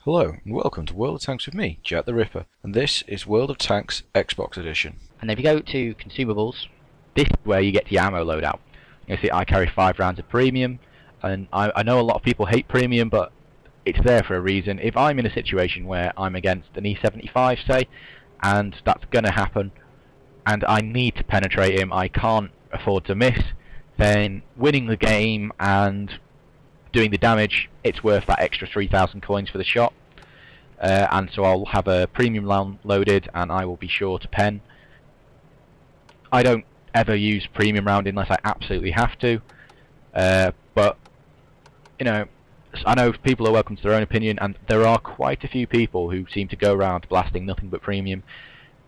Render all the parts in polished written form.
Hello and welcome to World of Tanks with me, Jack the Ripper, and this is World of Tanks Xbox Edition. And if you go to Consumables, this is where you get your ammo loadout. You see, I carry 5 rounds of premium, and I know a lot of people hate premium, but it's there for a reason. If I'm in a situation where I'm against an E75, say, and that's going to happen, and I need to penetrate him, I can't afford to miss, then winning the game and doing the damage, it's worth that extra 3,000 coins for the shot. And so I'll have a premium round loaded and I will be sure to pen. I don't ever use premium round unless I absolutely have to, but you know, I know people are welcome to their own opinion, and there are quite a few people who seem to go around blasting nothing but premium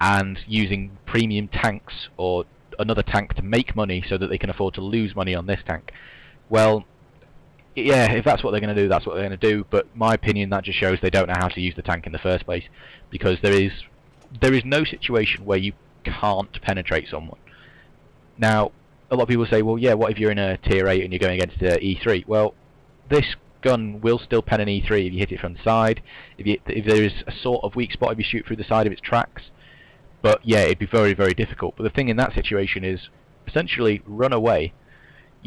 and using premium tanks or another tank to make money so that they can afford to lose money on this tank. Well, yeah, if that's what they're going to do, that's what they're going to do, but my opinion, that just shows they don't know how to use the tank in the first place, because there is no situation where you can't penetrate someone. Now, a lot of people say, well, yeah, what if you're in a tier 8 and you're going against E3? Well, this gun will still pen an E3 if you hit it from the side, if there is a sort of weak spot if you shoot through the side of its tracks, but yeah, it'd be very, very difficult. But the thing in that situation is, essentially, run away.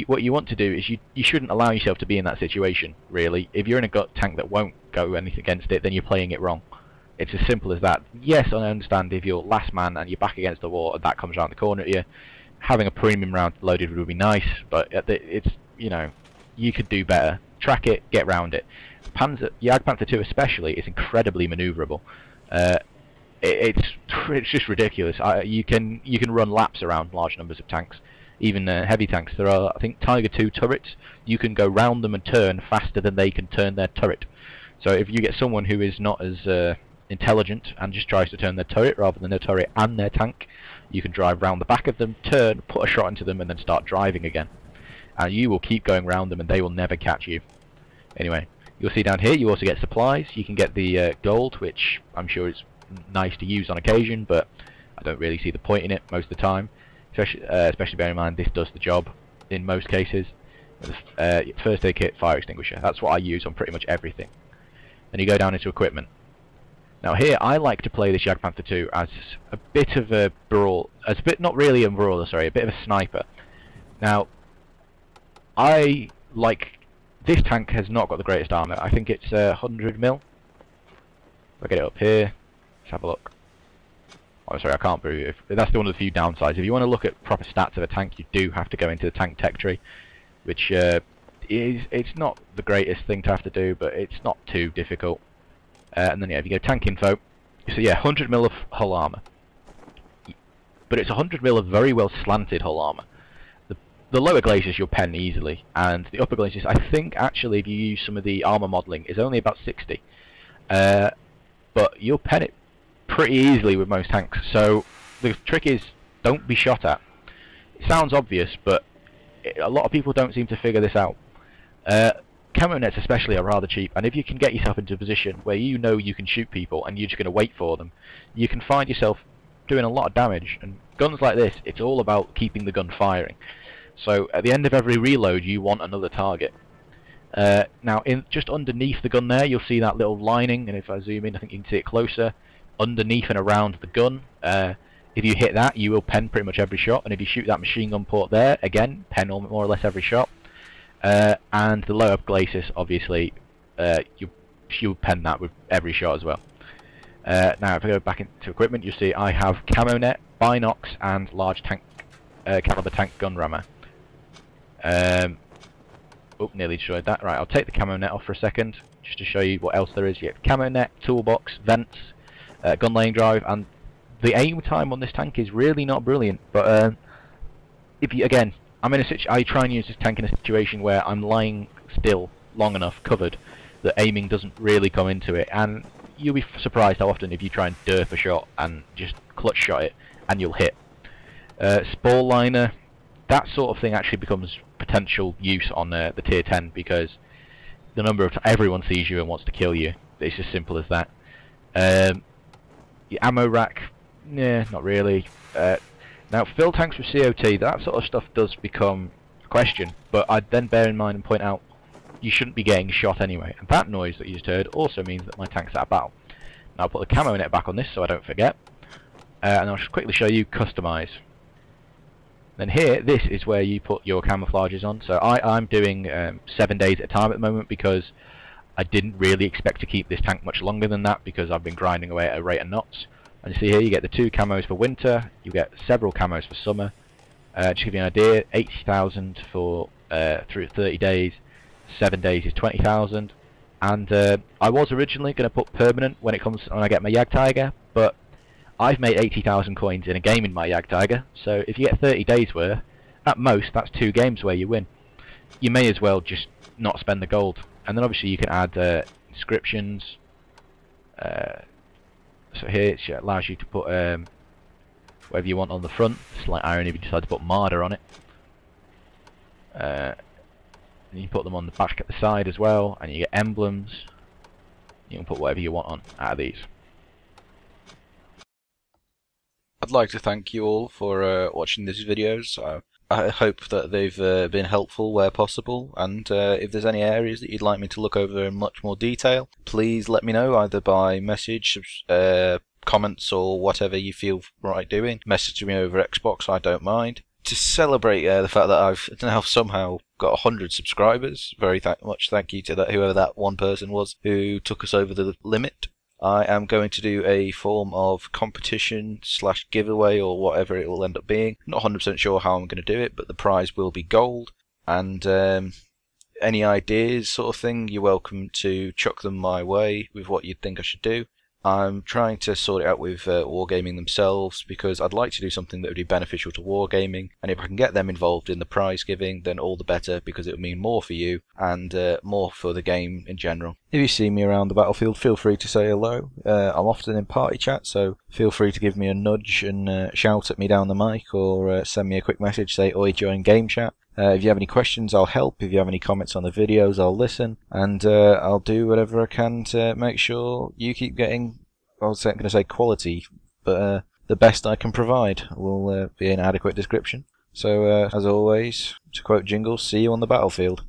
What you want to do is you shouldn't allow yourself to be in that situation, really. If you're in a tank that won't go anything against it, then you're playing it wrong. It's as simple as that. Yes, I understand if you're last man and you're back against the wall and that comes around the corner at you, having a premium round loaded would be nice, but it's, you know, you could do better. Track it, get round it. Jagdpanther 2 especially is incredibly manoeuvrable. It's just ridiculous. You can run laps around large numbers of tanks. Even heavy tanks. There are, I think, Tiger 2 turrets. You can go round them and turn faster than they can turn their turret. So if you get someone who is not as intelligent and just tries to turn their turret rather than their turret and their tank, you can drive round the back of them, turn, put a shot into them, and then start driving again. And you will keep going round them and they will never catch you. Anyway, you'll see down here you also get supplies. You can get the gold, which I'm sure is nice to use on occasion, but I don't really see the point in it most of the time. Especially bearing in mind this does the job in most cases. First aid kit, fire extinguisher. That's what I use on pretty much everything. Then you go down into equipment. Now here I like to play this Jagdpanther 2 as a bit of a not really a brawler, sorry, a bit of a sniper. Now, I like this tank has not got the greatest armor. I think it's 100 mil. I'll get it up here. Let's have a look. Oh, sorry, I can't prove it. That's one of the few downsides. If you want to look at proper stats of a tank, you do have to go into the tank tech tree, which it's not the greatest thing to have to do, but it's not too difficult. And then yeah, if you go tank info, so yeah, 100 mil of hull armor, but it's 100 mil of very well slanted hull armor. The lower glaciers you'll pen easily, and the upper glaciers, I think actually if you use some of the armor modeling, is only about 60. But you'll pen it pretty easily with most tanks. So the trick is, don't be shot at. It sounds obvious, but a lot of people don't seem to figure this out. Camo nets especially are rather cheap, and if you can get yourself into a position where you know you can shoot people and you're just going to wait for them, you can find yourself doing a lot of damage. And guns like this, it's all about keeping the gun firing. So at the end of every reload you want another target. Now just underneath the gun there you'll see that little lining, and if I zoom in I think you can see it closer. Underneath and around the gun, if you hit that you will pen pretty much every shot, and if you shoot that machine gun port there, again pen more or less every shot. And the lower glacis, obviously, you'll pen that with every shot as well. Now if I go back into equipment, you'll see I have camo net, binox, and large tank caliber tank gun rammer. Oh, nearly destroyed that. Right, I'll take the camo net off for a second just to show you what else there is. You have camo net, toolbox, vents, gun laying drive, and the aim time on this tank is really not brilliant. But if you, again, I try and use this tank in a situation where I'm lying still long enough, covered, that aiming doesn't really come into it, and you'll be surprised how often if you try and derp a shot and just clutch shot it, and you'll hit. Spore liner, that sort of thing actually becomes potential use on the tier 10, because the number of everyone sees you and wants to kill you. It's as simple as that. Your ammo rack, yeah, not really. Now, fill tanks with COT, that sort of stuff does become a question, but I'd then bear in mind and point out you shouldn't be getting shot anyway. And that noise that you just heard also means that my tank's out of battle. Now I'll put the camo net back on this so I don't forget. And I'll just quickly show you customize. Then here, this is where you put your camouflages on. So I'm doing 7 days at a time at the moment because I didn't really expect to keep this tank much longer than that because I've been grinding away at a rate of knots. And you see here you get the 2 camos for winter, you get several camos for summer. Just to give you an idea, 80,000 for through 30 days, 7 days is 20,000. And I was originally going to put permanent when I get my Yag Tiger, but I've made 80,000 coins in a game in my Yag Tiger, so if you get 30 days worth, at most that's 2 games where you win. You may as well just not spend the gold. And then obviously you can add inscriptions. So here it allows you to put whatever you want on the front. Slight irony if you decide to put Marder on it. And you put them on the back at the side as well, and you get emblems. You can put whatever you want on out of these. I'd like to thank you all for watching these videos. I hope that they've been helpful where possible, and if there's any areas that you'd like me to look over in much more detail, please let me know either by message, comments, or whatever you feel right doing. Message me over Xbox, I don't mind. To celebrate the fact that I've now somehow got 100 subscribers, very much thank you to that whoever that one person was who took us over the limit. I am going to do a form of competition / giveaway or whatever it will end up being. Not 100% sure how I'm going to do it, but the prize will be gold. And any ideas sort of thing, you're welcome to chuck them my way with what you think I should do. I'm trying to sort it out with Wargaming themselves because I'd like to do something that would be beneficial to Wargaming, and if I can get them involved in the prize giving, then all the better because it would mean more for you and more for the game in general. If you see me around the battlefield, feel free to say hello. I'm often in party chat, so feel free to give me a nudge and shout at me down the mic, or send me a quick message, say oi, join game chat. If you have any questions, I'll help. If you have any comments on the videos, I'll listen. And I'll do whatever I can to make sure you keep getting, I was going to say quality, but the best I can provide will be an adequate description. So, as always, to quote Jingles, see you on the battlefield.